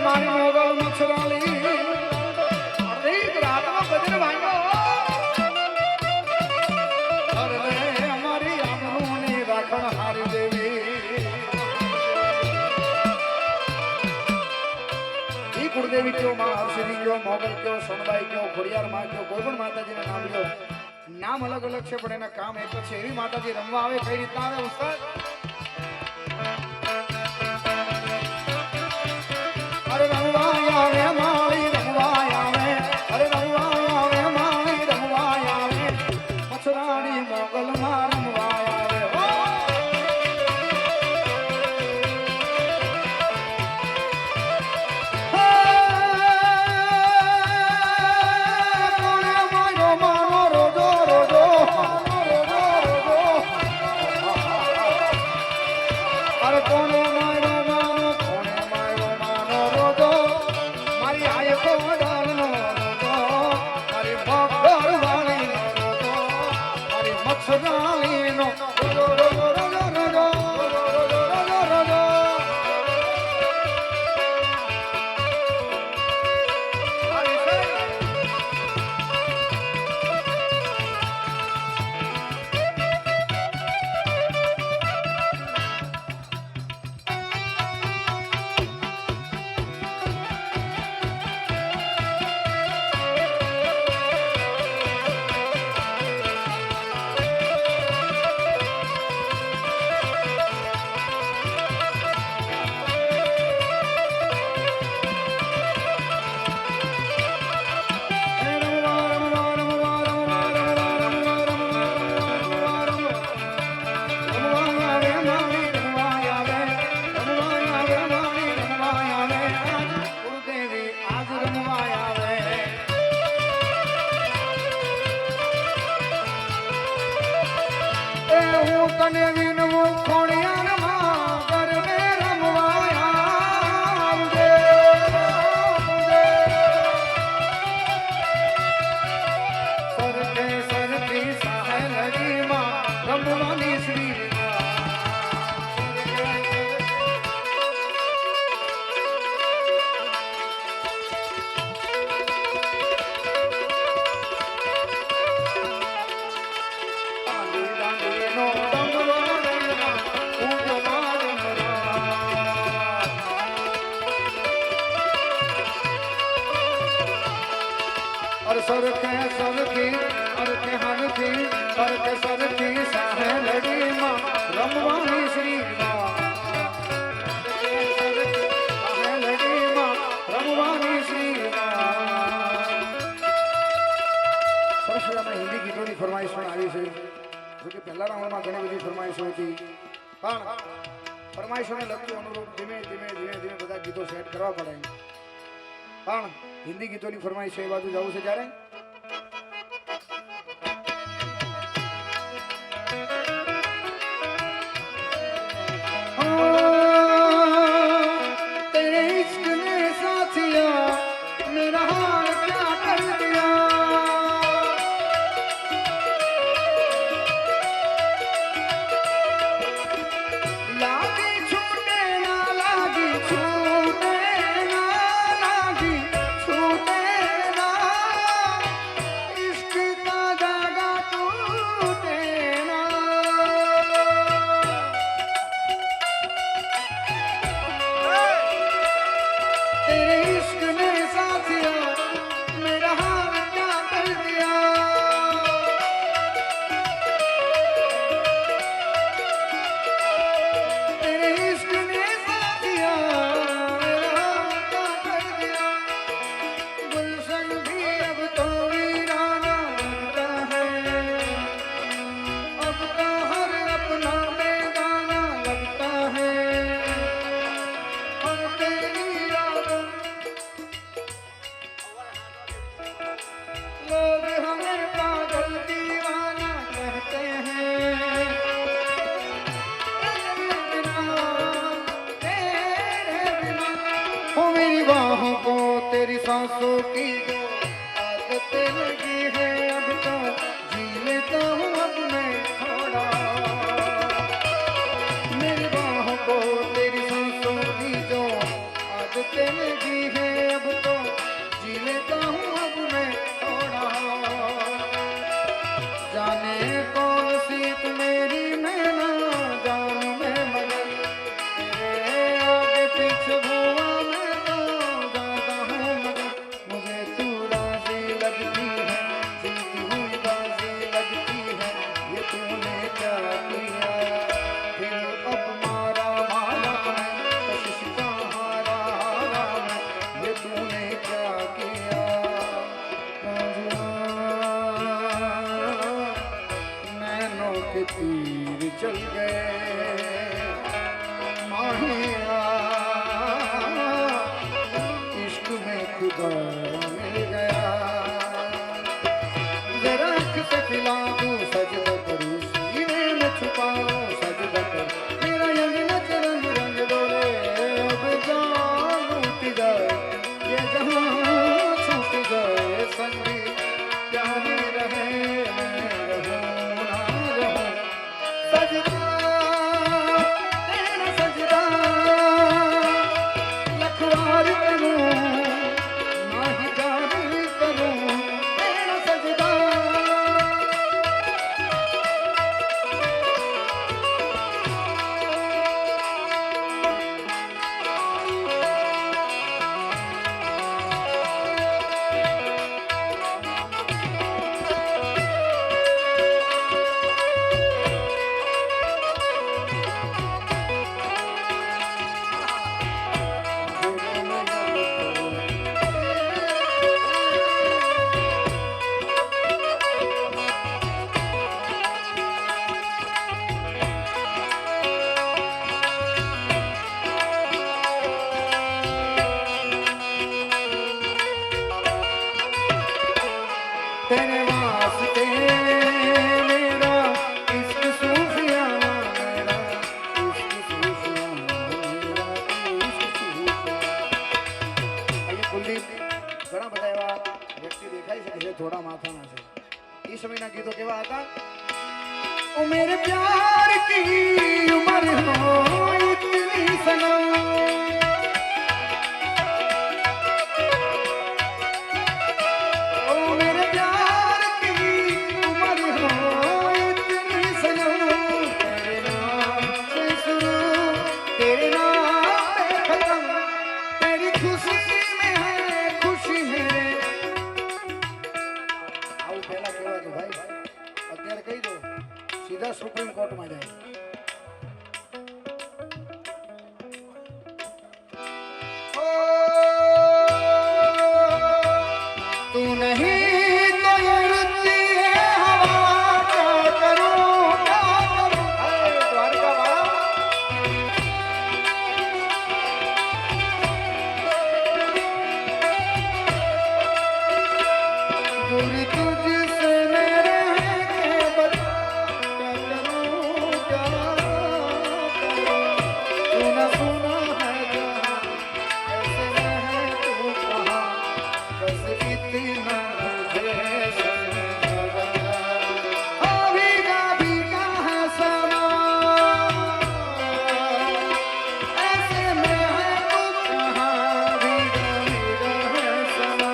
મારી મોગલ મચ્છરાલી અરે રાતમાં ભજન વાગ્યો હારી દેવી ઈ કુળદેવી કયો માં હર્ષિદી કયો મોગલ કયો સોનબાઈ કયો ખોડિયાર માં કયો કોઈ પણ માતાજીના નામ લ્યો નામ અલગ અલગ છે પણ એના કામ એક જ છે. એવી માતાજી રમવા આવે કઈ રીતના આવે ઉસ્તાદ? અરે રમવા આવે માળી રમવા આવે અરે રમવા આવે માળી રમવા આવે મચ્છરાણી મોગલ માં રમવા આવે હું તને વિનવું ખોડિયારમાં ગરબે રમવા આવજે. સરખે સરખી સાહેલડીમાં રમવાની શ્રી સરખે સરખી અરખે હરખી સરખે સરખી સાહેલડીમાં રમવાની શ્રી સાહેલડીમાં રમવાની શ્રી સરસ મજાના હિન્દી ગીતોની ફરમાઈશ પણ આવી છે. જોકે પહેલા રાઉન્ડમાં ઘણી બધી ફરમાઈશો હતી પણ ફરમાઈશોને લગતું અનુરૂપ ધીમે ધીમે ધીમે ધીમે બધા ગીતો સેટ કરવા પડે. પણ હિન્દી ગીતોની ફરમાઈશ છે એ બાજુ જવું છે ત્યારે तेरे इश्क ने साथिया मेरा हाल क्या कर दिया. लागी छूटे ना लागी छूटे ना लागी छूटे ना इश्क का धागा टूटे ना. तेरे इश्क ने साथिया मेरा हाल क्या कर दिया. तेरे इश्क ने साथिया मेरा हाल क्या कर दिया. गुलशन भी अब तो वीराना लगता है. अब तो हर अपना बेगाना लगता है. और तेरी यादों लोग हमें पागल दीवाना कहते हैं. तेरे बिना हो मेरी बाहों को तेरी सांसों की जो आदत लगी है. अब तो जी लेता हूँ अब मैं थोड़ा. मेरी बाहों को तेरी सांसों की जो आदत लगी है. अब तो जी लेता हूँ अब मैं थोड़ा. जाने कौन सी तू मेरी मैं ना जानू मैं मगर तेरे आगे पीछे हुआ मैं तो जाता हूँ. मगर मुझे तू राजी लगती है. जीती हुई बाजी लगती है. ये तूने क्या किया. फिर अब मारा मारा मैं कशिश का हारा हारा मैं. ये तूने क्या किया. नैनों के तीर चल गए माहिया. इश्क में खुदा मिल गया. जरा अख से खिला दूं सजदा करूं सीने में छुपा लूं सजदा कर. मेरा यंग नच रंग रंग डोले अब जान उठ जाए. ये जहां छूट जाए संगी प्यारे रहे मैं रहूं ना रहूं. सजदा तेरा सजदा लखवार करूं ना ही जारी करूं. तेरा सजदा ओ मेरे प्यार की उम्र हो इतनी सनम, ओ मेरे प्यार की उम्र हो इतनी सनम, तेरे नाम से शुरू तेरे नाम पे खत्म, तेरी खुशी में है खुशी है। આવું પહેલા કહેવાતું ભાઈ, અત્યારે કહી દો સીધા સુપ્રીમ કોર્ટમાં જાય। तू नहीं तो उड़ती है हवा, क्या करूं क्या करूं। हाय द्वारका वाला, दूर तुझसे मेरे हैं बता, क्या करूं क्या करूं। सुना सुना है जहां, ऐसे रहे तू कहां, बस इतना मुझे समझा। हाँ भीगा भीगा है समा, ऐसे में है तू कहां, भीगा भीगा है समा।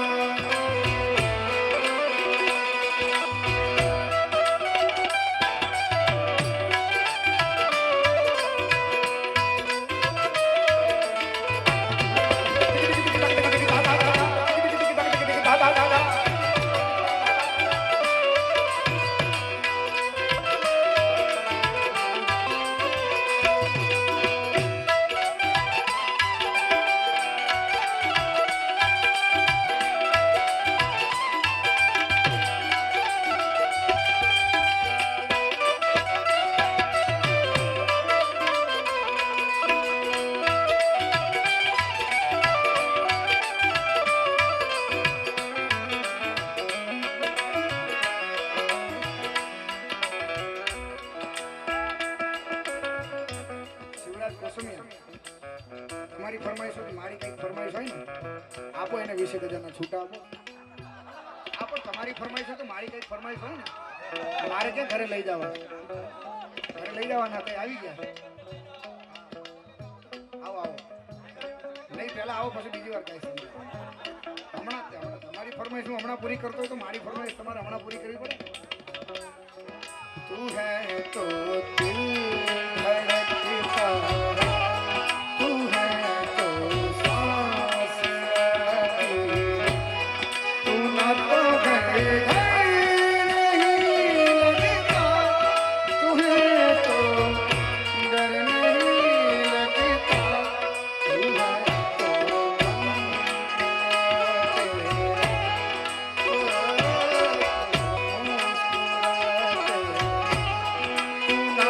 શિવરાજ કોસમિયા, તમારી ફરમાઈશ હોય, મારી કંઈક ફરમાઈશ હોય ને, આપો એને 20,000 ના છૂટા આપો, આપો તમારી ફરમાઈશ હોય તો મારી કંઈક ફરમાઈશ હોય ને, મારે ક્યાં ઘરે લઈ જવા, ઘરે લઈ જવાના કઈ આવી ગયા, આવો આવો નહીં પહેલા આવો પછી બીજી વાર કહીશ હમણાં તમારી ફરમાઈશ હું હમણાં પૂરી કરતો હોય તો મારી ફરમાઈશ તમારે હમણાં પૂરી કરવી પડે। તું હૈ તો દિલ ધડકતા, તું હૈ તો सांस आती, तू ना तो घर घर नहीं लगता, तू है तो डर नहीं लगता, तू है तो मुस्कुराते, तू ना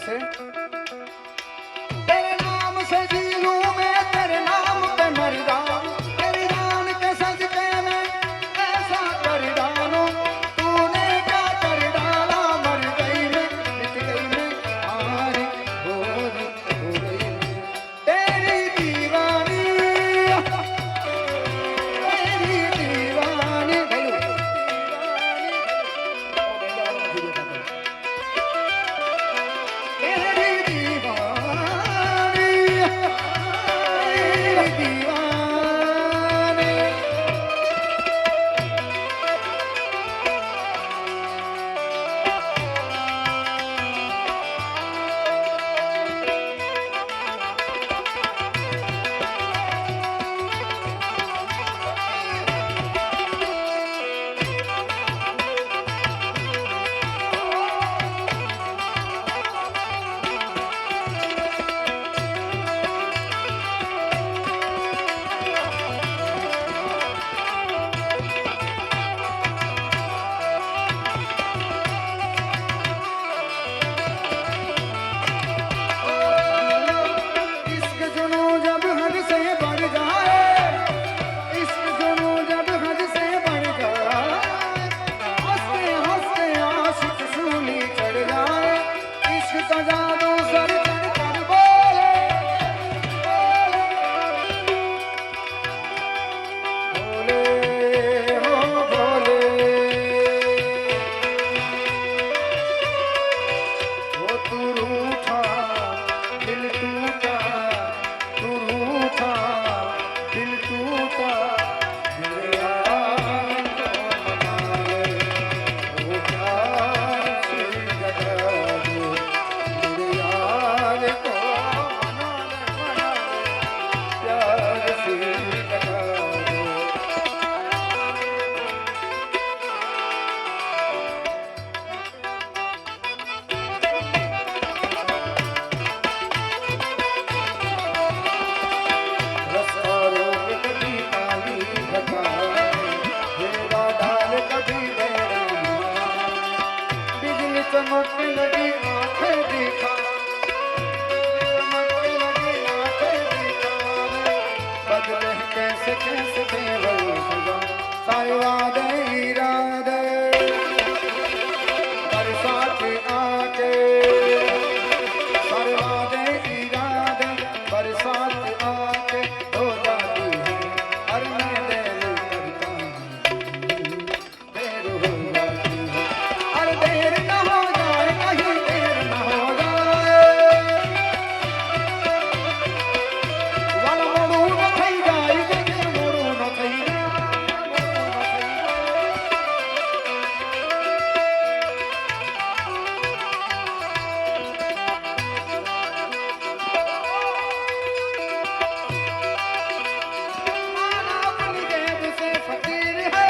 कैसे तेरे नाम से जी लूं मैं तेरे नाम पे मर जाऊं तेरी जान के सदके में ऐसा कर डालूं तूने क्या कर डाला मर गई मैं मिट गई मैं हारी हो गई तेरी दीवानी चमकने लगी आंखें दिखा चमकने लगी आंखें दिखा बदले कैसे कैसे केवल सजा सारे वादे इरादे बरसात आके सारे वादे इरादे बरसात आके हो जाती है हर मैं देर करता हूँ देर हो जाती है हर देर ना हो जाए कहीं देर ना हो जाए वाला मोड़ू न થઈ જાય કે મોડું ન થઈ अपनी जेब से फकीर है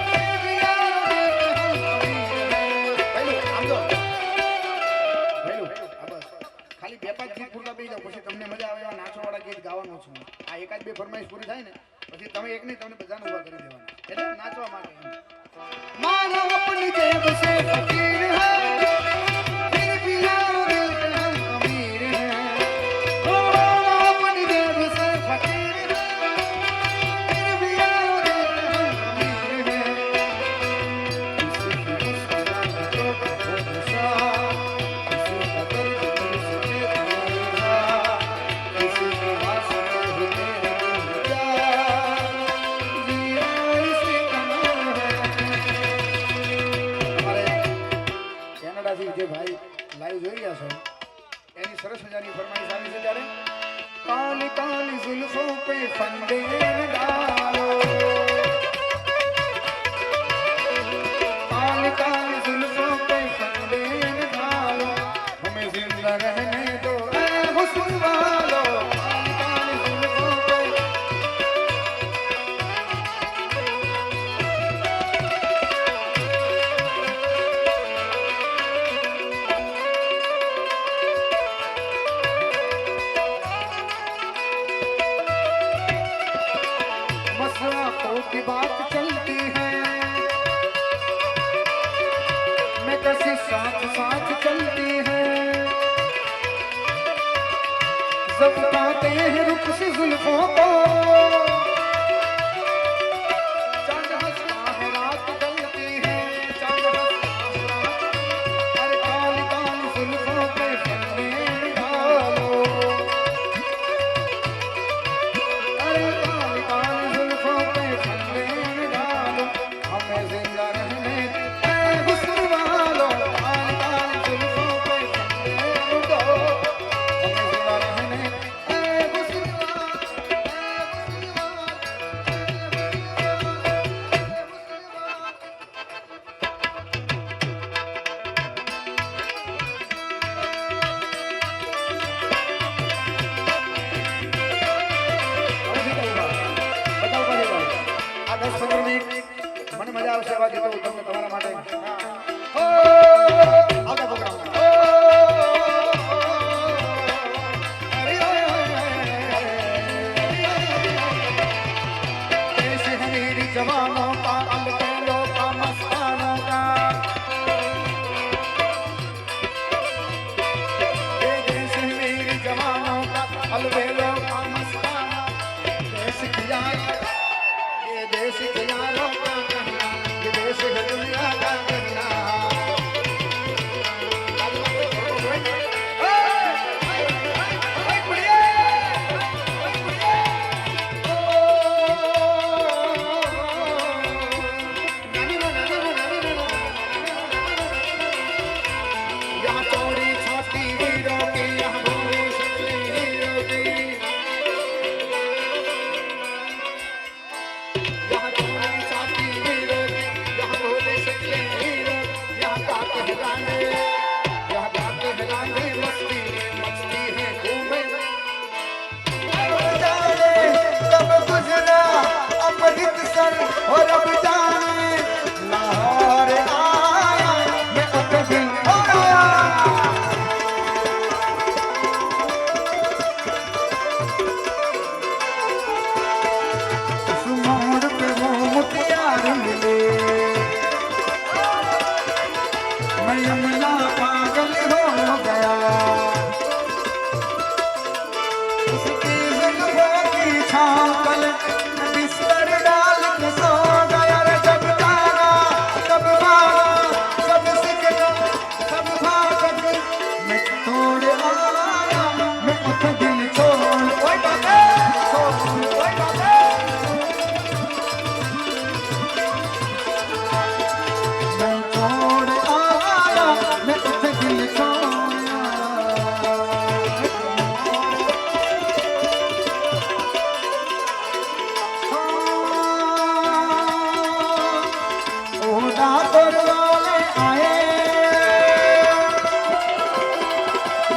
तेरी याद ખાલી બે પાંચ ગીત પૂરતા બેસી જાઓ પછી તમને મજા આવે એવા નાચવાવાળા ગીત ગાવાનું છું આ એકાદ બે ફરમાઈશ પૂરી થાય ને પછી તમે એક નહીં તમને બધાને ઉભા કરી દેવાના એટલે નાચવા માટે માનો अपनी जेब से फकीर है फिर भी यारो दिल के हम अमीर हैं ओ मानो अपनी जेब से फकीर है फिर भी यारो दिल के हम अमीर हैं किसी की मुस्कुराहट तो नशा किसी का दर्द दिल से बेदर्दा किसी के वास्ते ही मेरे दिल प्यार जिया इसी का नाम है हमारे કેનેડાથી જે ભાઈ લાઈવ જોઈ રહ્યા છો એની સરસ મજાની ફરમાઈશ આવી છે ત્યારે કાલી કાલી ઝુલ્ફો पे फंदे डालो काली काली ज़ुल्फ़ों पे फंदे डालो हमें जिंदा रहने दो ऐ हुस्न वालो काली काली ज़ुल्फ़ों पे मसलाकों की बात चलती है मैं बेकसी साथ साथ चलती है, जब पाते हैं रुख सी जुल्फों को, चांद हंसता है रात ढलती है, चांद हंसता है रात, अरे काली काली जुल्फों पे फंदे डालो, अरे काली काली जुल्फों पे फंदे डालो, हमें जिंदा रहने ऐ हुस्न वालों, काली काली जुल्फों पे फंदे डालो, हमें जिंदा रहने ऐ हुस्न वालों, ऐ हुस्न વાલો। આ 10-15 મિનિટ મને મજા આવશે એવા ગીતો તમને તમારા માટે આવતા પ્રોગ્રામમાં। देश है मेरी जवानों का, अलबेलों का, मस्तानों का, ये देश है मेरी जवानों का, अलबेलों का, मस्ताना, देश की याद, ये देश के यारों का कहना, ये देश है दुनिया का कहना। यहाँ चौड़ी छाती हीरों की, यहाँ भोली शक्ली हीरों की, यहाँ चौड़ी छाती हीरों की, यहाँ भोली शक्ली हीरों, यहाँ गाते हैं गाने, यहाँ गाते हैं गाने, मस्ती मस्ती है घूमे, जाने कब गुजरा अमृतसर और अब जाने लाहौर आया, मैं अब दिल आया। उस मोड़ पे वो मुटियार मिले, मैं यमुना पागल हो गया, उसकी जुल्फों की छाँव तले मैं बिस्तर डाल के सो गया रे। जब जाना तब माना, सब सिकना सब भागत, मैं तोड़ आया, मैं उठ दिल छोड़, ओए बाबे छोड़, ओए बाबे, मैं छोड़ आया, मैं उठ दिल छोड़ आया। ओदा करवाले आए,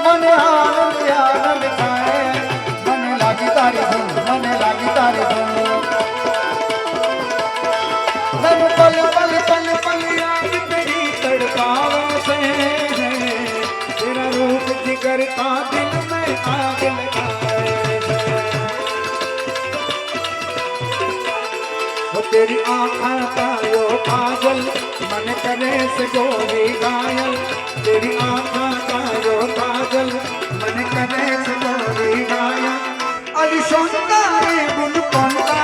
मन आनंद आनंद खाए, मन लागी तारी धुन, मन लागी तारी धुन, मन पल पल पल पल याद तेरी तड़पावे से, तेरा रूप जिगर का दिल में आग लगाए, वो तेरी आँखों का यो काजल, मन करे से गोरी घायल, तेरी आँखों का यो काजल, मन करे से गोरी घायल, अली सुनता रे गुन कौनता,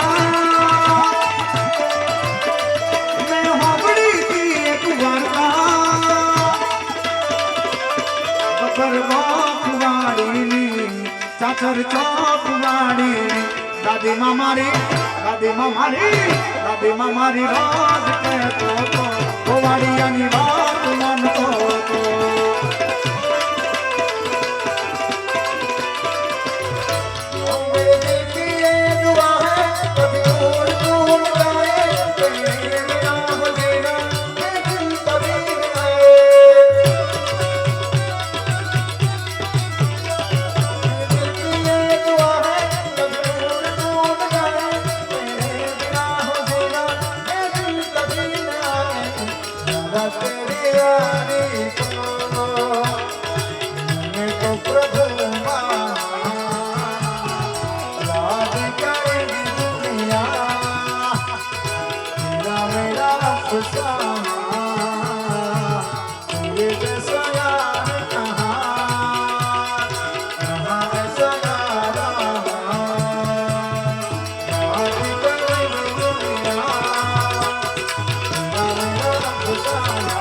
मैं होबड़ी की एक वार्ता, बपर वाड़ी नी, चाचर चौक वाड़ी नी, दादी मामारी, दादी मामारी, दादी मामारी राज कहतो तो, वाड़ी यानी बात मन को मेरे की ये दुआ है, कभी दूर दूर जाए, तेरे बिना हो जीना, ये दिल कभी न आए। मेरे की ये दुआ है, कभी दूर दूर जाए, तेरे बिना हो जीना, ये दिल कभी न आए। यारा तेरी यारी को मैं तो प्रभु माना, राज करेगी दुनिया, तेरा मेरा अफसाना, લા